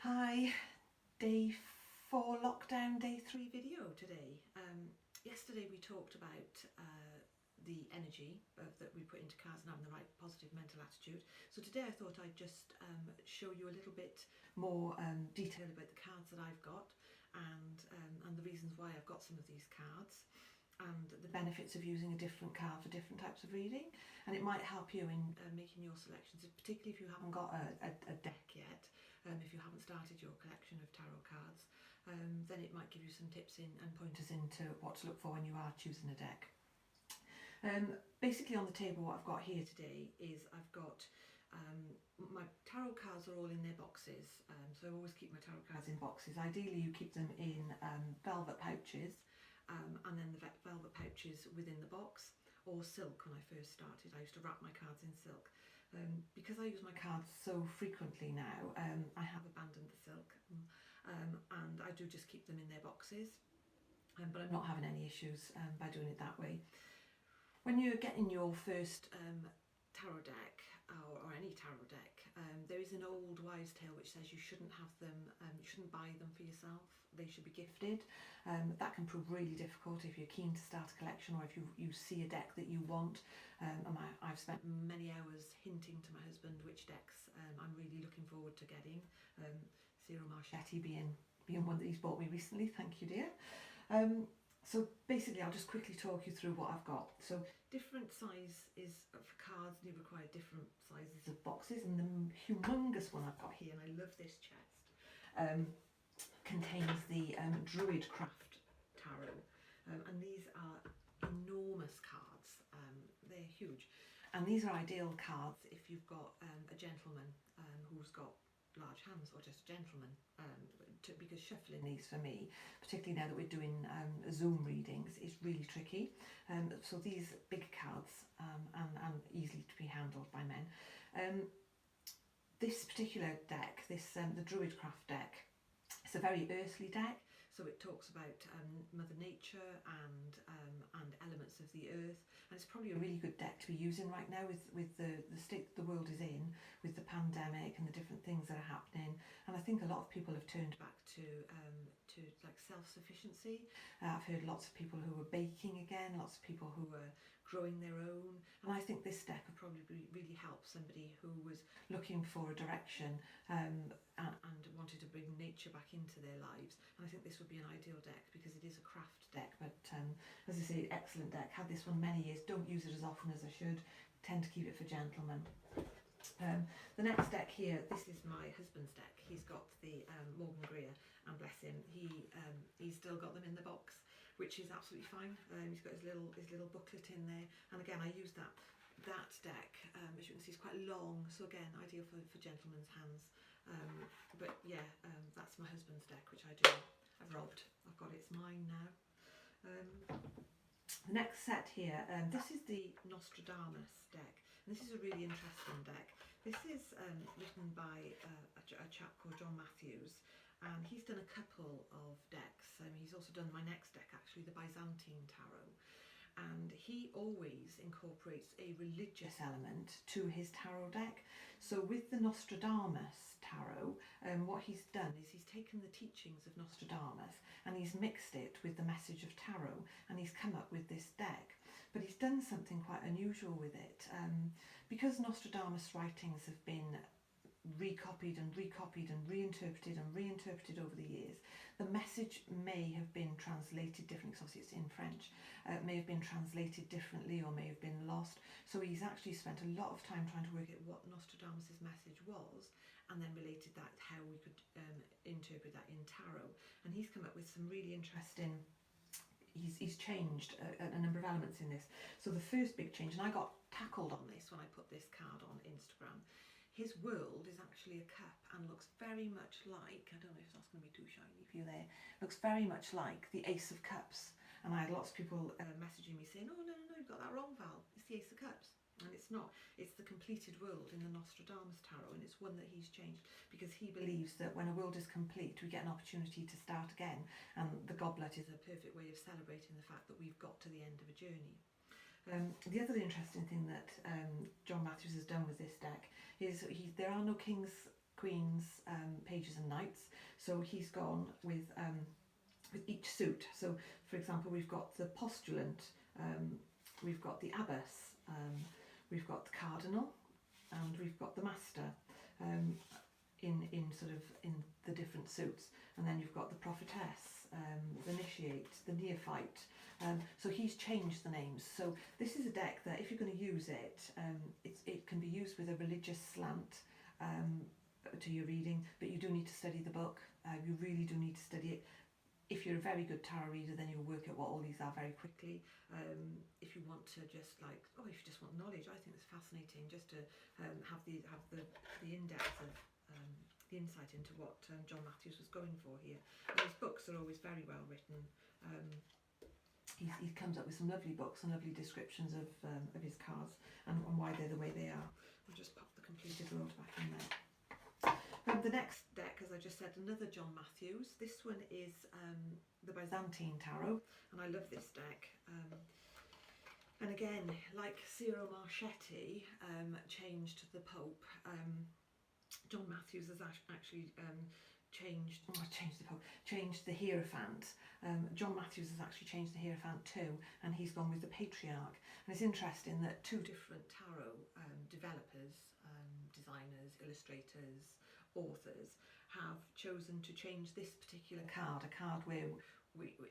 Hi, day 4 lockdown, day 3 video today. Yesterday we talked about the energy that we put into cards and having the right positive mental attitude. So today I thought I'd just show you a little bit more detail about the cards that I've got and the reasons why I've got some of these cards, and the benefits of using a different card for different types of reading, and it might help you in making your selections, particularly if you haven't got a deck yet. If you haven't started your collection of tarot cards, then it might give you some tips and pointers into what to look for when you are choosing a deck. Basically on the table what I've got here today is I've got my tarot cards are all in their boxes, so I always keep my tarot cards in boxes. Ideally you keep them in velvet pouches, and then the velvet pouches within the box, or silk. When I first started I used to wrap my cards in silk. Because I use my cards so frequently now, I have abandoned the silk, and I do just keep them in their boxes, but I'm not having any issues by doing it that way. When you're getting your first tarot deck, or any tarot deck, there is an old wives' tale which says you shouldn't have them, you shouldn't buy them for yourself, they should be gifted. That can prove really difficult if you're keen to start a collection, or if you see a deck that you want. I've spent many hours hinting to my husband which decks I'm really looking forward to getting, Ciro Marchetti being one that he's bought me recently, thank you dear. So basically I'll just quickly talk you through what I've got. So different sizes for cards, and you require different sizes of boxes, and the humongous one I've got here, and I love this chest, contains the Druidcraft Tarot, and these are enormous cards, they're huge, and these are ideal cards if you've got a gentleman who's got large hands, or just a gentleman, because shuffling these for me, particularly now that we're doing Zoom readings, is really tricky. So these big cards, and easily to be handled by men. This particular deck, the Druidcraft deck, it's a very earthly deck, so it talks about Mother Nature and elements of the earth, and it's probably a really good deck to be using right now with the state that the world is in, with the pandemic and the different things that are happening. And I think a lot of people have turned back to like self-sufficiency. I've heard lots of people who are baking again, lots of people who are growing their own, and I think this deck would probably really help somebody who was looking for a direction, and wanted to bring nature back into their lives. And I think this would be an ideal deck because it is a craft deck, but as I say, excellent deck. Had this one many years, don't use it as often as I should, tend to keep it for gentlemen. The next deck here, this is my husband's deck. He's got the Morgan Greer, and bless him, he's still got them in the box, which is absolutely fine. He's got his little booklet in there, and again I use that deck, as you can see, is quite long, so again ideal for gentlemen's hands. But yeah, that's my husband's deck, which I've robbed. I've got it, it's mine now. The next set here, this is the Nostradamus deck, and this is a really interesting deck. This is written by a chap called John Matthews, and he's done a couple of decks. He's also done my next deck, actually, the Byzantine Tarot, and he always incorporates a religious element to his tarot deck. So with the Nostradamus tarot, what he's done is he's taken the teachings of Nostradamus and he's mixed it with the message of tarot, and he's come up with this deck. But he's done something quite unusual with it, because Nostradamus' writings have been recopied and recopied and reinterpreted over the years. The message may have been translated differently, because obviously it's in French. It may have been translated differently, or may have been lost. So he's actually spent a lot of time trying to work out what Nostradamus' message was, and then related that how we could interpret that in tarot. And he's come up with some really interesting. He's changed a number of elements in this. So the first big change, and I got tackled on this when I put this card on Instagram, his world is actually a cup and looks very much like, I don't know if that's going to be too shiny for you there, looks very much like the Ace of Cups. And I had lots of people messaging me saying, oh no, you've got that wrong, Val, it's the Ace of Cups. And it's not, it's the completed world in the Nostradamus tarot, and it's one that he's changed because he believes that when a world is complete we get an opportunity to start again, and the goblet is a perfect way of celebrating the fact that we've got to the end of a journey. The other interesting thing that John Matthews has done with this deck is there are no kings queens, pages and knights. So he's gone with each suit. So for example, we've got the postulant, we've got the abbess, we've got the cardinal, and we've got the master, in sort of in the different suits. And then you've got the prophetess, the initiate, the neophyte. So he's changed the names. So this is a deck that if you're going to use it, it can be used with a religious slant to your reading, but you do need to study the book. You really do need to study it. If you're a very good tarot reader, then you'll work out what all these are very quickly. If you want to just like, if you just want knowledge, I think it's fascinating just to have the in-depth of the insight into what John Matthews was going for here. And his books are always very well written. He comes up with some lovely books and lovely descriptions of his cards and why they're the way they are. I'll just pop the completed world back in there. The next deck, as I just said, another John Matthews. This one is the Byzantine Tarot, and I love this deck. And again, like Ciro Marchetti changed the Pope, John Matthews has actually changed the Hierophant. John Matthews has actually changed the Hierophant too, and he's gone with the Patriarch. And it's interesting that two different tarot developers, designers, illustrators, authors have chosen to change this particular card, a card where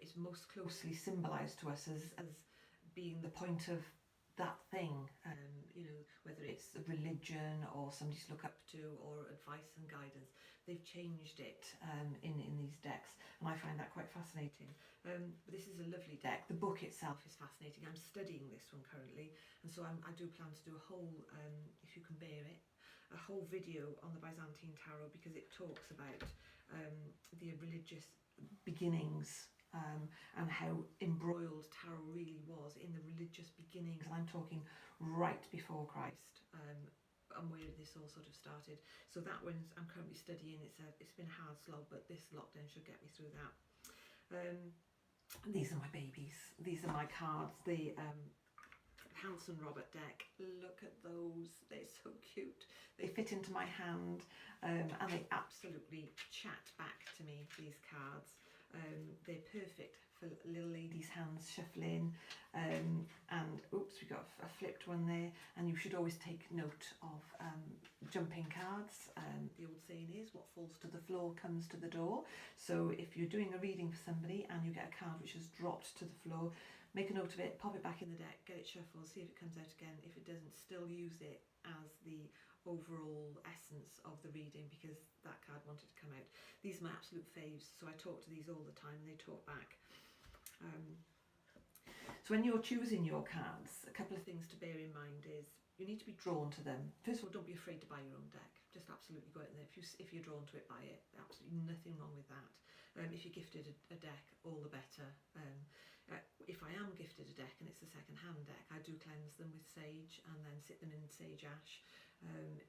it's most closely symbolised to us as being the point of that thing, whether it's a religion or somebody to look up to or advice and guidance. They've changed it in these decks, and I find that quite fascinating. But this is a lovely deck. The book itself is fascinating. I'm studying this one currently, and so I do plan to do a whole, if you can bear it, a whole video on the Byzantine Tarot, because it talks about the religious beginnings and how embroiled tarot really was in the religious beginnings. And I'm talking right before Christ, and where this all sort of started. So that one I'm currently studying. It's been a hard slog, but this lockdown should get me through that. These are my babies. These are my cards. The Hanson Robert deck. Look at those. They're so cute. They fit into my hand, and they absolutely chat back to me, these cards. They're perfect for little ladies' hands shuffling, and oops, we got a flipped one there. And you should always take note of jumping cards. The old saying is, what falls to the floor comes to the door. So if you're doing a reading for somebody and you get a card which has dropped to the floor, make a note of it, pop it back in the deck, get it shuffled, see if it comes out again. If it doesn't, still use it as the overall essence of the reading, because that card wanted to come out. These are my absolute faves, so I talk to these all the time and they talk back. So when you're choosing your cards, a couple of things to bear in mind is you need to be drawn to them. First of all, don't be afraid to buy your own deck. Just absolutely go out there. If you're drawn to it, buy it. Absolutely nothing wrong with that. If you're gifted a deck, all the better. If I am gifted a deck and it's a second-hand deck, I do cleanse them with sage and then sit them in sage ash,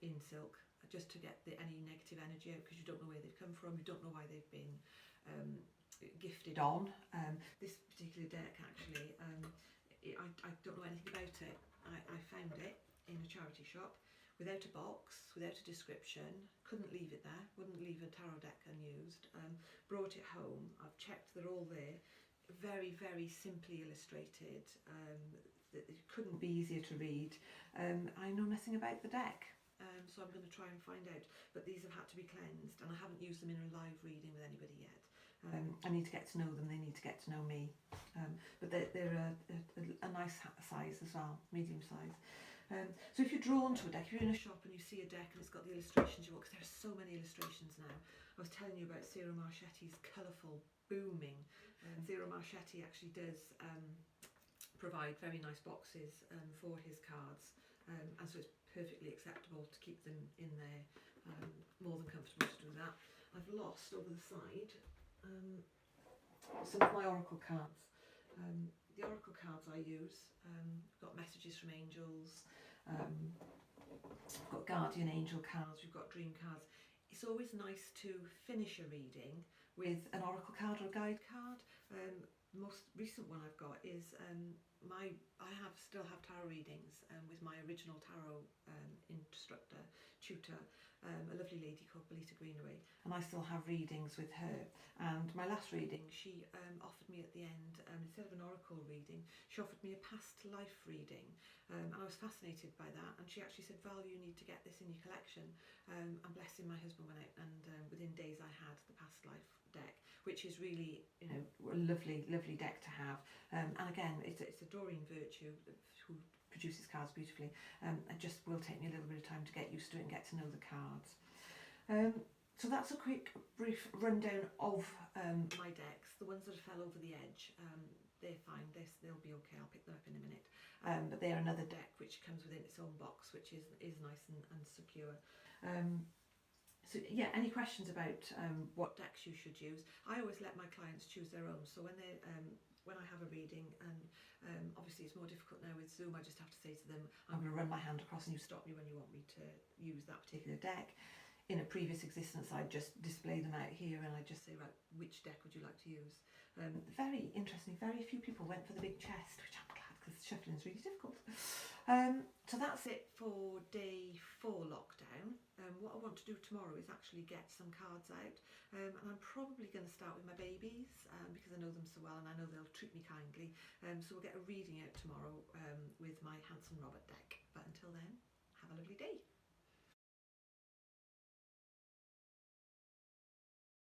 in silk, just to get any negative energy out, because you don't know where they've come from, you don't know why they've been gifted on. This particular deck actually, I don't know anything about it. I found it in a charity shop without a box, without a description, couldn't leave it there, wouldn't leave a tarot deck unused. Brought it home, I've checked they're all there, very, very simply illustrated. It couldn't be easier to read. I know nothing about the deck, so I'm going to try and find out, but these have had to be cleansed, and I haven't used them in a live reading with anybody yet. I need to get to know them, they need to get to know me, but they're a nice size as well, medium size. So if you're drawn to a deck, if you're in a shop and you see a deck and it's got the illustrations you want, because there are so many illustrations now. I was telling you about Ciro Marchetti's colourful, booming. Ciro Marchetti actually does provide very nice boxes for his cards, and so it's perfectly acceptable to keep them in there. More than comfortable to do that. I've lost over the side some of my oracle cards. The oracle cards I use, got messages from angels, we've got guardian angel cards, we've got dream cards. It's always nice to finish a reading with an oracle card or a guide card. The most recent one I've got is still have tarot readings with my original tarot instructor, tutor, a lovely lady called Belita Greenaway, and I still have readings with her. And my last reading, she offered me at the end, instead of an oracle reading, she offered me a past life reading, and I was fascinated by that. And she actually said, Val, you need to get this in your collection. And bless him, my husband went out, and within days I had the past life deck, which is really, you know, a lovely deck to have. And again, it's a Doreen Virtue who produces cards beautifully. It just will take me a little bit of time to get used to it and get to know the cards. So that's a quick brief rundown of my decks. The ones that fell over the edge, they're fine, they'll be okay, I'll pick them up in a minute. But they're another deck which comes within its own box, which is nice and secure. So yeah, any questions about what decks you should use? I always let my clients choose their own. So when I have a reading, and obviously it's more difficult now with Zoom, I just have to say to them, I'm going to run my hand across and you stop me when you want me to use that particular deck. In a previous existence, I just display them out here and I just say, right, which deck would you like to use? Very interesting, very few people went for the big chest, which I'm glad, because shuffling is really difficult. So that's it for day 4 lockdown. What I want to do tomorrow is actually get some cards out, and I'm probably going to start with my babies because I know them so well and I know they'll treat me kindly. So we'll get a reading out tomorrow with my Handsome Robert deck. But until then, have a lovely day.